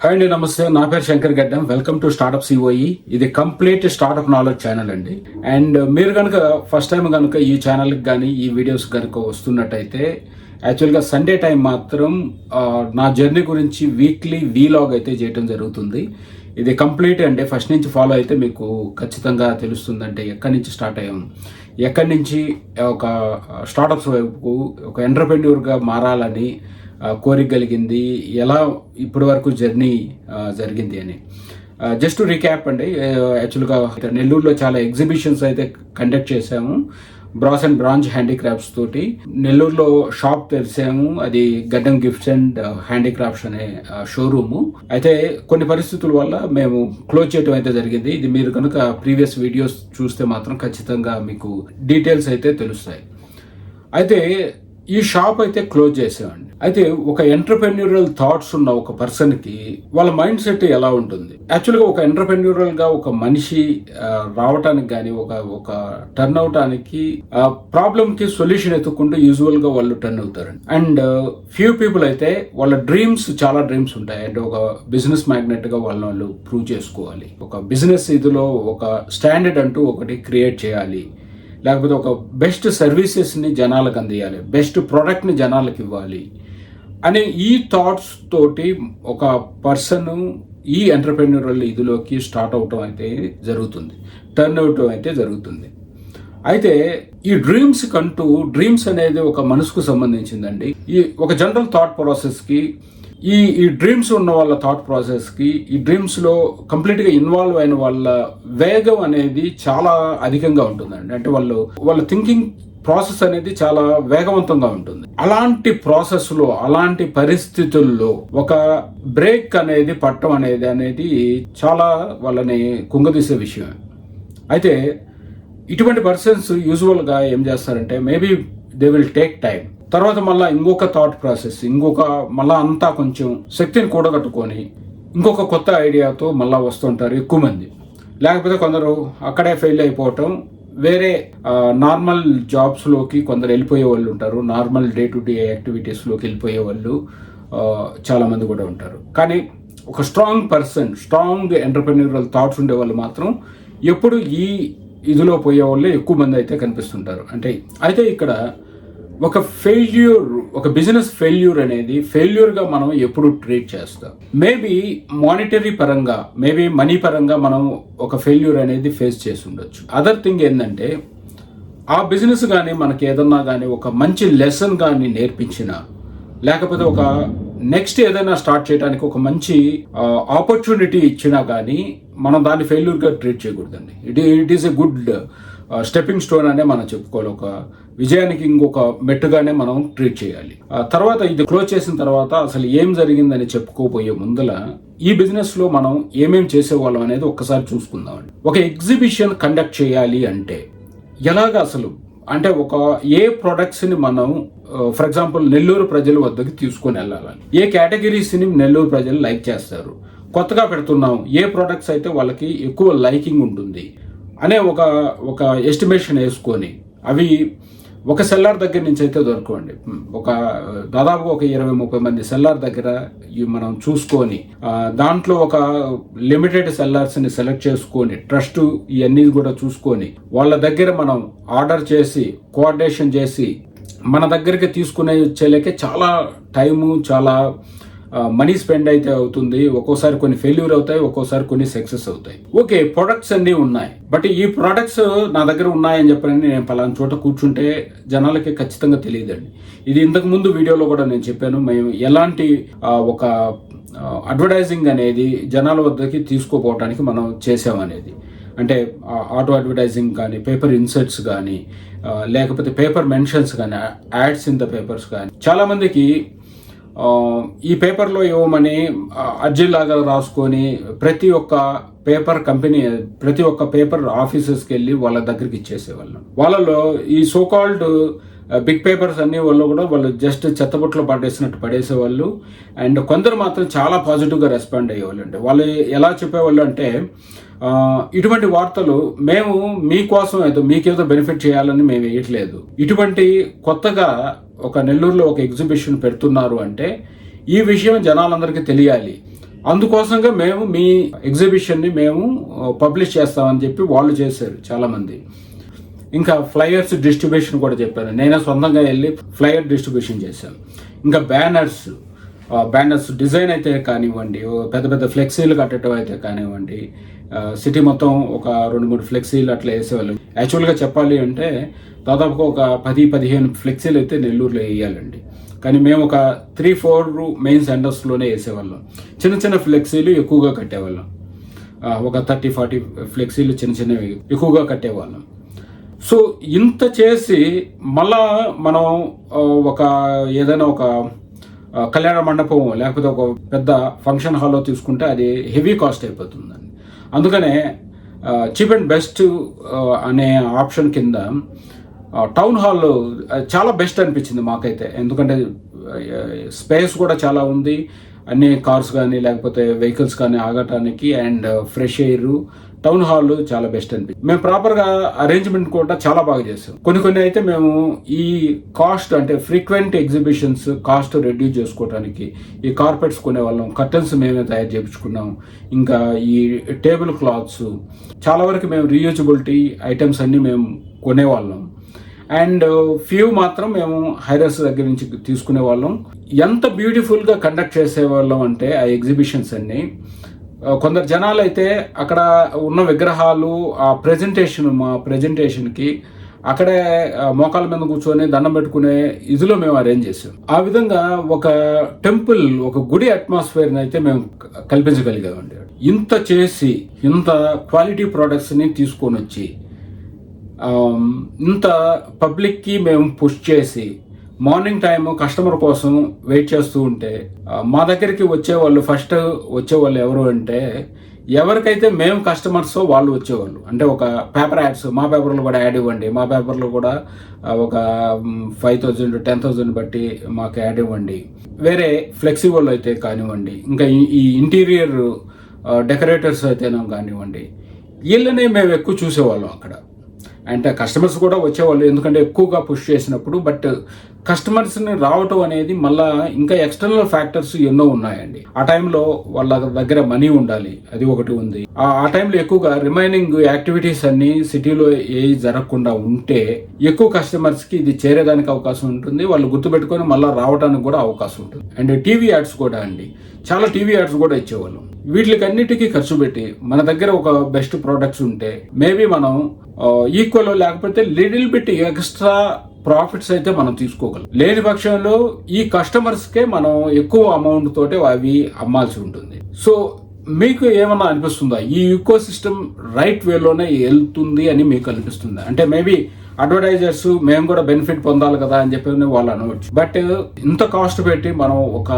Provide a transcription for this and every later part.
Hi అండి, నమస్తే. నా పేరు శంకర్ గడ్డం. Welcome to start up COE. ఇది కంప్లీట్ స్టార్ట్అప్ నాలెడ్జ్ ఛానల్ అండి. అండ్ మీరు కనుక ఫస్ట్ టైం కనుక ఈ ఛానల్కి కానీ ఈ వీడియోస్ కనుక వస్తున్నట్టయితే యాక్చువల్గా సండే టైం మాత్రం నా జర్నీ గురించి వీక్లీ వీలాగ్ అయితే చేయడం జరుగుతుంది. ఇది కంప్లీట్ అంటే ఫస్ట్ నుంచి ఫాలో అయితే మీకు ఖచ్చితంగా తెలుస్తుందంటే ఎక్కడి నుంచి స్టార్ట్ అయ్యాం, ఎక్కడి నుంచి ఒక స్టార్టప్స్ వైపు ఒక ఎంటర్‌ప్రెన్యూర్‌గా మారాలని కోరిక కలిగింది, ఎలా ఇప్పటి వరకు జర్నీ జరిగింది అని. జస్ట్ రీక్యాప్ అండి. యాక్చువల్గా నెల్లూరులో చాలా ఎగ్జిబిషన్స్ అయితే కండక్ట్ చేశాము. బ్రాస్ అండ్ బ్రాంజ్ హ్యాండీక్రాఫ్ట్స్ తోటి నెల్లూరులో షాప్ తెరిచాము. అది గడ్డం గిఫ్ట్స్ అండ్ హ్యాండీక్రాఫ్ట్స్ అనే షోరూము. అయితే కొన్ని పరిస్థితుల వల్ల మేము క్లోజ్ చేయడం అయితే జరిగింది. ఇది మీరు కనుక ప్రీవియస్ వీడియోస్ చూస్తే మాత్రం ఖచ్చితంగా మీకు డీటెయిల్స్ అయితే తెలుస్తాయి. అయితే ఈ షాప్ అయితే క్లోజ్ చేసామండి. అయితే ఒక ఎంటర్‌ప్రెన్యూరల్ థాట్స్ ఉన్న ఒక పర్సన్కి వాళ్ళ మైండ్ సెట్ ఎలా ఉంటుంది? యాక్చువల్గా ఒక ఎంటర్‌ప్రెన్యూరల్గా ఒక మనిషి రావటానికి కానీ ఒక టర్న్ అవటానికి ప్రాబ్లమ్కి సొల్యూషన్ ఎత్తుకుంటూ యూజువల్గా వాళ్ళు టర్న్ అవుతారండి. అండ్ ఫ్యూ పీపుల్ అయితే వాళ్ళ చాలా డ్రీమ్స్ ఉంటాయి. అంటే ఒక బిజినెస్ మ్యాగ్నెట్గా వాళ్ళు ప్రూవ్ చేసుకోవాలి, ఒక బిజినెస్ ఇదిలో ఒక స్టాండర్డ్ అంటూ ఒకటి క్రియేట్ చేయాలి, లేకపోతే ఒక బెస్ట్ సర్వీసెస్ని జనాలకు అందియాలి, బెస్ట్ ప్రోడక్ట్ని జనాలకు ఇవ్వాలి అనే ఈ థాట్స్ తోటి ఒక పర్సన్ ఈ ఎంటర్‌ప్రెన్యూరల్ ఇదిలోకి స్టార్ట్ అవటం అయితే జరుగుతుంది, టర్న్ అవటం అయితే జరుగుతుంది. అయితే ఈ డ్రీమ్స్ అనేది ఒక మనసుకు సంబంధించిందండి. ఈ ఒక జనరల్ థాట్ ప్రాసెస్కి ఈ డ్రీమ్స్ ఉన్న వాళ్ళ థాట్ ప్రాసెస్కి ఈ డ్రీమ్స్లో కంప్లీట్గా ఇన్వాల్వ్ అయిన వాళ్ళ వేగం అనేది చాలా అధికంగా ఉంటుందండి. అంటే వాళ్ళ థింకింగ్ ప్రాసెస్ అనేది చాలా వేగవంతంగా ఉంటుంది. అలాంటి ప్రాసెస్లో అలాంటి పరిస్థితుల్లో ఒక బ్రేక్ అనేది పట్టడం అనేది చాలా వాళ్ళని కుంగదీసే విషయం. అయితే ఇటువంటి పర్సన్స్ యూజువల్గా ఏం చేస్తారంటే maybe they will take time, తర్వాత మళ్ళీ ఇంకొక థాట్ ప్రాసెస్, మళ్ళీ అంతా కొంచెం శక్తిని కూడగట్టుకొని ఇంకొక కొత్త ఐడియాతో మళ్ళీ వస్తుంటారు ఎక్కువ మంది. లేకపోతే కొందరు అక్కడే ఫెయిల్ అయిపోవటం, వేరే నార్మల్ జాబ్స్లోకి కొందరు వెళ్ళిపోయే వాళ్ళు ఉంటారు, నార్మల్ డే టు డే యాక్టివిటీస్లోకి వెళ్ళిపోయే వాళ్ళు చాలామంది కూడా ఉంటారు. కానీ ఒక స్ట్రాంగ్ ఎంటర్‌ప్రెన్యూరల్ థాట్స్ ఉండే వాళ్ళు మాత్రం ఎప్పుడు ఈ ఇదిలో పోయే వాళ్ళు ఎక్కువ మంది అయితే కనిపిస్తుంటారు. అయితే ఇక్కడ ఒక బిజినెస్ ఫెయిల్యూర్ అనేది ఫెయిల్యూర్గా మనం ఎప్పుడు ట్రీట్ చేస్తాం. మేబీ మానిటరీ పరంగా, మేబీ మనీ పరంగా మనం ఒక ఫెయిల్యూర్ అనేది ఫేస్ చేసి ఉండొచ్చు. అదర్ థింగ్ ఏంటంటే ఆ బిజినెస్ కానీ మనకి ఏదన్నా కానీ ఒక మంచి లెసన్ కానీ నేర్పించినా, లేకపోతే ఒక నెక్స్ట్ ఏదైనా స్టార్ట్ చేయడానికి ఒక మంచి ఆపర్చునిటీ ఇచ్చినా కానీ మనం దాన్ని ఫెయిల్యూర్గా ట్రీట్ చేయకూడదండి. It is a good stepping stone అనే మనం చెప్పుకోవాలి. ఒక విజయానికి ఇంకొక మెట్టుగానే మనం ట్రీట్ చేయాలి. తర్వాత ఇది క్లోజ్ చేసిన తర్వాత అసలు ఏం జరిగిందని చెప్పుకోపోయే ముందల ఈ బిజినెస్ లో మనం ఏమేం చేసేవాళ్ళం అనేది ఒక్కసారి చూసుకుందామండి. ఒక ఎగ్జిబిషన్ కండక్ట్ చేయాలి అంటే ఎలాగా అసలు, అంటే ఏ ప్రొడక్ట్స్ని మనం ఫర్ ఎగ్జాంపుల్ నెల్లూరు ప్రజల వద్దకు తీసుకొని వెళ్ళాలని, ఏ కేటగిరీస్ని నెల్లూరు ప్రజలు లైక్ చేస్తారు, కొత్తగా పెడుతున్నాం ఏ ప్రొడక్ట్స్ అయితే వాళ్ళకి ఎక్కువ లైకింగ్ ఉంటుంది అనే ఒక ఎస్టిమేషన్ వేసుకొని అవి ఒక సెల్లార్ దగ్గర నుంచి అయితే దొరకవండి. దాదాపుగా ఒక 20-30 మంది సెల్లార్ దగ్గర మనం చూసుకొని దాంట్లో ఒక లిమిటెడ్ సెల్లార్స్ని సెలెక్ట్ చేసుకొని ట్రస్ట్ ఇవన్నీ కూడా చూసుకొని వాళ్ళ దగ్గర మనం ఆర్డర్ చేసి కోఆర్డినేషన్ చేసి మన దగ్గరికి తీసుకునే వచ్చేలేకే చాలా టైము, చాలా మనీ స్పెండ్ అయితే అవుతుంది. ఒక్కోసారి కొన్ని ఫెయిల్యూర్ అవుతాయి, ఒక్కోసారి కొన్ని సక్సెస్ అవుతాయి. ఓకే, ప్రొడక్ట్స్ అన్నీ ఉన్నాయి, బట్ ఈ ప్రొడక్ట్స్ నా దగ్గర ఉన్నాయని చెప్పని నేను పలానా చోట కూర్చుంటే జనాలకి ఖచ్చితంగా తెలియదండి. ఇది ఇంతకు ముందు వీడియోలో కూడా నేను చెప్పాను. మేము ఎలాంటి ఒక అడ్వర్టైజింగ్ అనేది జనాల వద్దకి తీసుకోపోవడానికి మనం చేసామనేది. అంటే ఆటో అడ్వర్టైజింగ్ కానీ, పేపర్ ఇన్సర్ట్స్ కానీ, లేకపోతే పేపర్ మెన్షన్స్ కానీ, యాడ్స్ ఇన్ ద పేపర్స్ కానీ, చాలామందికి ఈ పేపర్లో ఇవ్వమని అర్జీలాగా రాసుకొని ప్రతి ఒక్క పేపర్ ఆఫీసెస్కి వెళ్ళి వాళ్ళ దగ్గరికి ఇచ్చేసేవాళ్ళం. వాళ్ళలో ఈ సోకాల్డ్ బిగ్ పేపర్స్ అన్ని వాళ్ళు జస్ట్ చెత్తబుట్లో పడేసేవాళ్ళు. అండ్ కొందరు మాత్రం చాలా పాజిటివ్గా రెస్పాండ్ అయ్యేవాళ్ళు. అంటే వాళ్ళు ఎలా చెప్పేవాళ్ళు అంటే ఇటువంటి వార్తలు మేము మీకోసం ఏదో మీకేదో బెనిఫిట్ చేయాలని మేము వేయట్లేదు, ఇటువంటి కొత్తగా ఒక నెల్లూరులో ఒక ఎగ్జిబిషన్ పెడుతున్నారు అంటే ఈ విషయం జనాలందరికీ తెలియాలి, అందుకోసంగా మేము మీ ఎగ్జిబిషన్ని మేము పబ్లిష్ చేస్తామని చెప్పి వాళ్ళు చేశారు చాలామంది. ఇంకా ఫ్లైయర్స్ డిస్ట్రిబ్యూషన్ కూడా చెప్పాను, నేనే సొంతంగా వెళ్ళి ఫ్లైయర్ డిస్ట్రిబ్యూషన్ చేశాను. ఇంకా బ్యానర్స్ డిజైన్ అయితే కానివ్వండి, పెద్ద పెద్ద ఫ్లెక్సీలు కట్టడం అయితే కానివ్వండి, సిటీ మొత్తం ఒక 2-3 ఫ్లెక్సీలు అట్లా వేసేవాళ్ళం. యాక్చువల్గా చెప్పాలి అంటే దాదాపుగా ఒక 10-15 ఫ్లెక్సీలు అయితే నెల్లూరులో వేయాలండి. కానీ మేము ఒక 3-4 మెయిన్ సెంటర్స్లోనే వేసేవాళ్ళం. చిన్న చిన్న ఫ్లెక్సీలు ఎక్కువగా కట్టేవాళ్ళం. ఒక 30-40 ఫ్లెక్సీలు చిన్నవి ఎక్కువగా కట్టేవాళ్ళం. సో ఇంత చేసి మళ్ళా మనం ఏదైనా ఒక కళ్యాణ మండపం లేకపోతే ఒక పెద్ద ఫంక్షన్ హాల్లో తీసుకుంటే అది హెవీ కాస్ట్ అయిపోతుందండి. అందుకనే చీప్ అండ్ బెస్ట్ అనే ఆప్షన్ కింద టౌన్ హాల్ చాలా బెస్ట్ అనిపించింది మాకైతే. ఎందుకంటే స్పేస్ కూడా చాలా ఉంది, అన్ని కార్స్ కానీ లేకపోతే వెహికల్స్ కానీ ఆగటానికి, and fresh air. Town hall చాలా బెస్ట్ అనిపించింది. మేము ప్రాపర్గా అరేంజ్మెంట్ కూడా చాలా బాగా చేసాం. కొన్ని అయితే మేము ఈ కాస్ట్ అంటే ఫ్రీక్వెంట్ ఎగ్జిబిషన్స్ కాస్ట్ రెడ్యూస్ చేసుకోవడానికి ఈ కార్పెట్స్ కొనేవాళ్ళం, కర్టన్స్ మేమే తయారు చేయించుకున్నాం. ఇంకా ఈ టేబుల్ క్లాత్స్ చాలా వరకు మేము రీయూజబిలిటీ ఐటమ్స్ అన్ని మేము కొనేవాళ్ళం. అండ్ ఫ్యూ మాత్రం మేము హైరస్ దగ్గర నుంచి తీసుకునే వాళ్ళం. ఎంత బ్యూటిఫుల్గా కండక్ట్ చేసేవాళ్ళం అంటే ఆ ఎగ్జిబిషన్స్ అన్ని. కొందరు జనాలు అయితే అక్కడ ఉన్న విగ్రహాలు ఆ మా ప్రెజెంటేషన్కి అక్కడే మోకాల మీద కూర్చొని దండం పెట్టుకునే ఇదిలో మేము అరేంజ్ చేసాం. ఆ విధంగా ఒక టెంపుల్, ఒక గుడి అట్మాస్ఫియర్ని అయితే మేము కల్పించగలిగామండి. ఇంత చేసి ఇంత క్వాలిటీ ప్రోడక్ట్స్ని తీసుకొని వచ్చి ఇంత పబ్లిక్కి మేము పుష్ చేసి మార్నింగ్ టైము కస్టమర్ కోసం వెయిట్ చేస్తూ ఉంటే మా దగ్గరికి ఫస్ట్ వచ్చేవాళ్ళు ఎవరు అంటే ఎవరికైతే మేము కస్టమర్స్ వాళ్ళు వచ్చేవాళ్ళు. అంటే ఒక పేపర్ యాడ్స్, మా పేపర్లో కూడా యాడ్ ఇవ్వండి, మా పేపర్లో కూడా ఒక 5,000-10,000 బట్టి మాకు యాడ్ ఇవ్వండి. వేరే ఫ్లెక్సిబుల్ అయితే కానివ్వండి, ఇంకా ఈ ఇంటీరియర్ డెకరేటర్స్ అయితేనే కానివ్వండి, వీళ్ళనే మేము ఎక్కువ చూసేవాళ్ళం అక్కడ. అంటే కస్టమర్స్ కూడా వచ్చేవాళ్ళు, ఎందుకంటే ఎక్కువగా పుష్ చేసినప్పుడు. బట్ కస్టమర్స్ని రావటం అనేది మళ్ళా ఇంకా ఎక్స్టర్నల్ ఫ్యాక్టర్స్ ఎన్నో ఉన్నాయండి. ఆ టైంలో వాళ్ళ దగ్గర మనీ ఉండాలి, అది ఒకటి ఉంది. ఆ టైంలో ఎక్కువగా రిమైనింగ్ యాక్టివిటీస్ అన్ని సిటీలో ఏ జరగకుండా ఉంటే ఎక్కువ కస్టమర్స్కి ఇది చేరేదానికి అవకాశం ఉంటుంది, వాళ్ళు గుర్తుపెట్టుకొని మళ్ళీ రావడానికి కూడా అవకాశం ఉంటుంది. అండ్ టీవీ యాడ్స్ కూడా అండి, చాలా టీవీ యాడ్స్ కూడా ఇచ్చేవాళ్ళు. వీటికన్నిటికీ ఖర్చు పెట్టి మన దగ్గర ఒక బెస్ట్ ప్రోడక్ట్స్ ఉంటే మేబీ మనం ఈక్వల్ లేకపోతే లిటిల్ బిట్ ఎక్స్ట్రా ప్రాఫిట్స్ అయితే మనం తీసుకోగలం. లేని పక్షంలో ఈ కస్టమర్స్కే మనం ఎక్కువ అమౌంట్ తోటి అవి అమ్మాల్సి ఉంటుంది. సో మీకు ఏమన్నా అనిపిస్తుందా ఈ ఈకో సిస్టమ్ రైట్ వేలోనే వెళ్తుంది అని మీకు అనిపిస్తుందా? అంటే మేబీ అడ్వర్టైజర్స్ మేము కూడా బెనిఫిట్ పొందాలి కదా అని చెప్పి వాళ్ళు అనవచ్చు. బట్ ఇంత కాస్ట్ పెట్టి మనం ఒక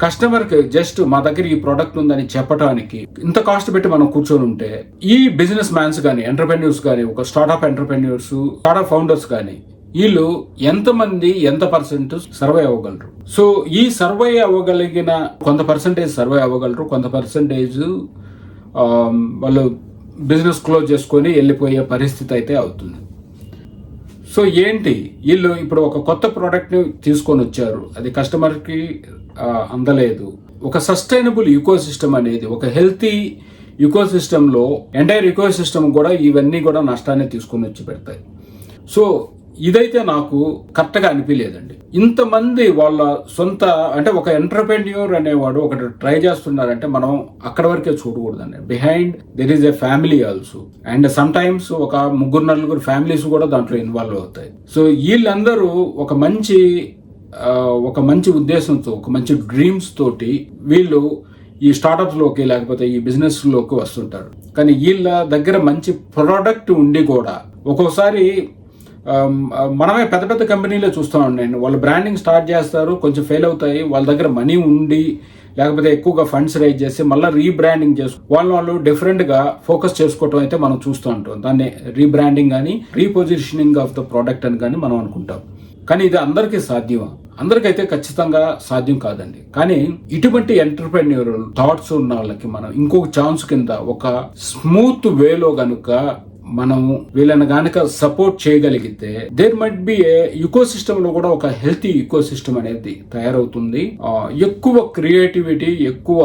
కస్టమర్కి జస్ట్ మా దగ్గర ఈ ప్రోడక్ట్ ఉందని చెప్పడానికి ఇంత కాస్ట్ పెట్టి మనం కూర్చొని ఉంటే ఈ బిజినెస్ మ్యాన్స్ కానీ, ఎంటర్ప్రెన్యూర్స్ కానీ, ఒక స్టార్ట్అప్ ఎంటర్ప్రెన్యూర్స్, స్టార్ట్అప్ ఫౌండర్స్ కానీ వీళ్ళు ఎంతమంది ఎంత పర్సెంట్ సర్వే అవ్వగలరు? సో ఈ సర్వే అవ్వగలిగిన కొంత పర్సెంటేజ్ సర్వే అవ్వగలరు, కొంత పర్సెంటేజ్ వాళ్ళు బిజినెస్ క్లోజ్ చేసుకొని వెళ్ళిపోయే పరిస్థితి అయితే అవుతుంది. సో ఏంటి, వీళ్ళు ఇప్పుడు ఒక కొత్త ప్రోడక్ట్ని తీసుకొని వచ్చారు, అది కస్టమర్కి అందలేదు. ఒక సస్టైనబుల్ ఈకో సిస్టమ్ అనేది, ఒక హెల్తీ ఈకో సిస్టంలో ఎంటైర్ ఈకో సిస్టమ్ కూడా ఇవన్నీ కూడా నష్టాన్ని తీసుకొని వచ్చి పెడతాయి. సో ఇదైతే నాకు కరెక్ట్గా అనిపించలేదండి. ఇంతమంది వాళ్ళ సొంత అంటే ఒక ఎంటర్ప్రెన్యూర్ అనేవాడు ఒకటి ట్రై చేస్తున్నారంటే మనం అక్కడ వరకే చూడకూడదండి. Behind there is a family also, and sometimes ఒక 3-4 ఫ్యామిలీస్ కూడా దాంట్లో ఇన్వాల్వ్ అవుతాయి. సో వీళ్ళందరూ ఒక మంచి ఉద్దేశంతో, ఒక మంచి డ్రీమ్స్ తోటి వీళ్ళు ఈ స్టార్టప్స్లోకి లేకపోతే ఈ బిజినెస్లోకి వస్తుంటారు. కానీ వీళ్ళ దగ్గర మంచి ప్రోడక్ట్ ఉండి కూడా ఒక్కోసారి మనమే పెద్ద పెద్ద కంపెనీలో చూస్తూ ఉండండి, వాళ్ళు బ్రాండింగ్ స్టార్ట్ చేస్తారు, కొంచెం ఫెయిల్ అవుతాయి, వాళ్ళ దగ్గర మనీ ఉండి లేకపోతే ఎక్కువగా ఫండ్స్ రైజ్ చేసి మళ్ళీ రీబ్రాండింగ్ వాళ్ళు డిఫరెంట్గా ఫోకస్ చేసుకోవటం అయితే మనం చూస్తూ ఉంటాం. దాన్ని రీబ్రాండింగ్ కానీ రీపొజిషనింగ్ ఆఫ్ ద ప్రోడక్ట్ అని కానీ మనం అనుకుంటాం. కానీ ఇది అందరికీ సాధ్యమా? అందరికైతే ఖచ్చితంగా సాధ్యం కాదండి. కానీ ఇటువంటి ఎంటర్ప్రెన్యూరల్ థాట్స్ ఉన్న వాళ్ళకి మనం ఇంకొక ఛాన్స్ కింద ఒక స్మూత్ వేలో గనుక మనం వీళ్ళని గనక సపోర్ట్ చేయగలిగితే there might be a ecosystem లో కూడా ఒక హెల్తీ ఈకో సిస్టమ్ అనేది తయారవుతుంది. ఎక్కువ క్రియేటివిటీ, ఎక్కువ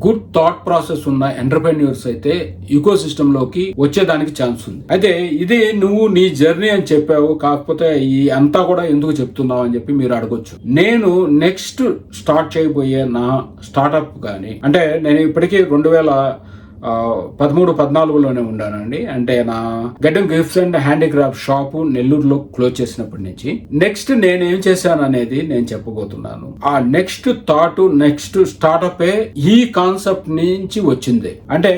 గుడ్ థాట్ ప్రాసెస్ ఉన్న ఎంటర్ప్రెన్యూర్స్ అయితే ఈకో సిస్టమ్ లోకి వచ్చేదానికి ఛాన్స్ ఉంది. అయితే ఇది నువ్వు నీ జర్నీ అని చెప్పావు, కాకపోతే ఈ అంతా కూడా ఎందుకు చెప్తున్నావు అని చెప్పి మీరు అడగొచ్చు. నేను నెక్స్ట్ స్టార్ట్ చేయబోయే నా స్టార్ట్అప్ కానీ, అంటే నేను ఇప్పటికీ 2013-14లోనే ఉన్నానండి. అంటే నా గడ్డం గిఫ్ట్స్ అండ్ హ్యాండీక్రాఫ్ట్ షాపు నెల్లూరులో క్లోజ్ చేసినప్పటి నుంచి నెక్స్ట్ నేను ఏం చేశాను అనేది నేను చెప్పబోతున్నాను. ఆ నెక్స్ట్ థాట్, నెక్స్ట్ స్టార్ట్అప్ ఈ కాన్సెప్ట్ నుంచి వచ్చింది. అంటే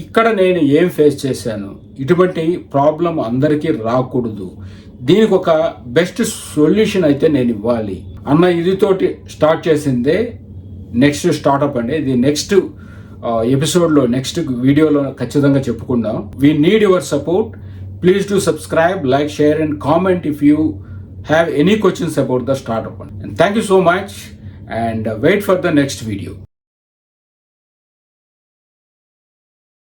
ఇక్కడ నేను ఏం ఫేస్ చేశాను, ఇటువంటి ప్రాబ్లం అందరికీ రాకూడదు, దీనికి ఒక బెస్ట్ సొల్యూషన్ అయితే నేను ఇవ్వాలి అన్న ఇదితోటి స్టార్ట్ చేసిందే నెక్స్ట్ స్టార్ట్అప్ అండి. ఇది నెక్స్ట్ ఎపిసోడ్లో, నెక్స్ట్ వీడియోలో ఖచ్చితంగా చెప్పుకుందాం. We need your support. Please do subscribe, like, share and comment if you have any questions about the startup. And thank you so much and wait for the next video.